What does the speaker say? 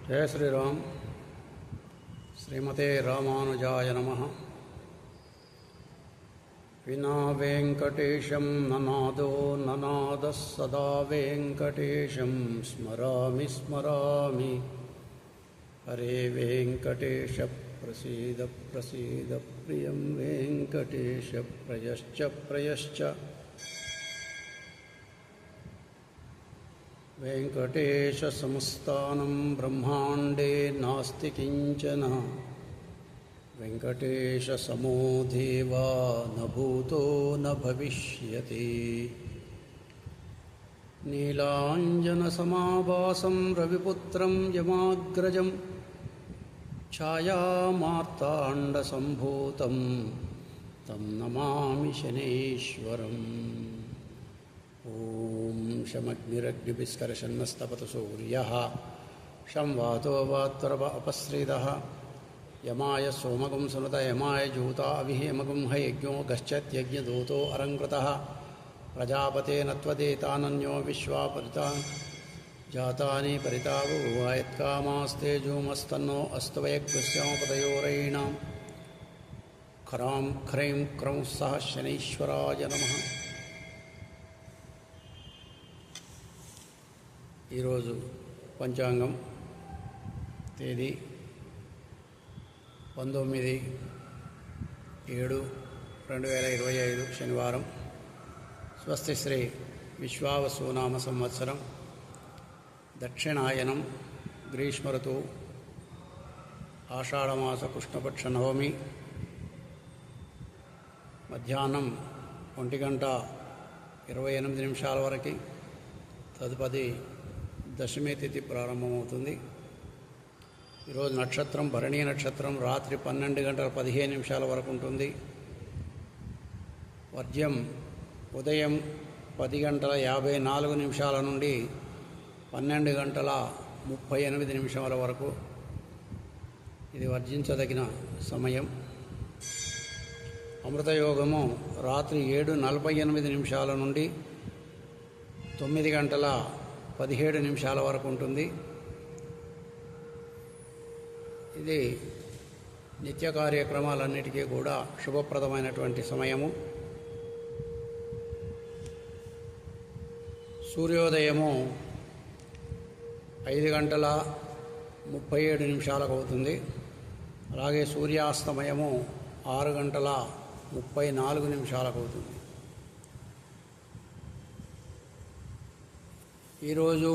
జయ శ్రీరామ్. శ్రీమతే రామానుజాయ నమః. వినా వెంకటేశం ననాదో ననాదః సదా వెంకటేశం స్మరామి స్మరామి. హరే వెంకటేశ ప్రసీద ప్రసీద ప్రియం వెంకటేశ ప్రయశ్చ ప్రయశ్చ. వెంకటేశ సంస్థానం బ్రహ్మాండే నాస్తి కించన. వెంకటేశ సమో దేవా న భూతో న భవిష్యతి. నీలాంజన సమాభాసం రవిపుత్రం యమాగ్రజం ఛాయామార్తాండ సంభూతం తం నమామి శనైశ్వరం. ఓం శమగ్నిరగ్నిభిస్కర్షన్నస్తపతు సూర్యః శం వాతో వాత్వరవ అపశ్రిదః. యమాయ సోమగం సునుత యమాయ జూతా అవిహేమగం హయజ్ఞో గశ్చత్యజ్ఞదూతో అరంకృతః. ప్రజాపతేన త్వదేతానన్యో విశ్వాపరితాన్ జాతాని పరితావయత్కామాస్తేజోమస్తన్నో అస్తవయగ్స్యామపదయోరైణాం. ఖరాం హ్రైం క్రౌం సః శనైశ్వరాయ నమః. ఈరోజు పంచాంగం తేదీ 19/7/2025 శనివారం. స్వస్తి శ్రీ విశ్వావసునామ సంవత్సరం దక్షిణాయనం గ్రీష్మ ఋతువు ఆషాఢమాస కృష్ణపక్ష నవమి మధ్యాహ్నం 1:28 వరకు. తదుపరి దశమి తిథి ప్రారంభమవుతుంది. ఈరోజు నక్షత్రం భరణీ నక్షత్రం రాత్రి 12:15 వరకు ఉంటుంది. వర్జ్యం ఉదయం 10:54 నుండి 12:38 వరకు. ఇది వర్జించదగిన సమయం. అమృతయోగము రాత్రి 7:48 నుండి 9:17 వరకు ఉంటుంది. ఇది నిత్య కార్యక్రమాలన్నిటికీ కూడా శుభప్రదమైనటువంటి సమయము. సూర్యోదయము 5:37 అవుతుంది. అలాగే సూర్యాస్తమయము 6:34 అవుతుంది. ఈరోజు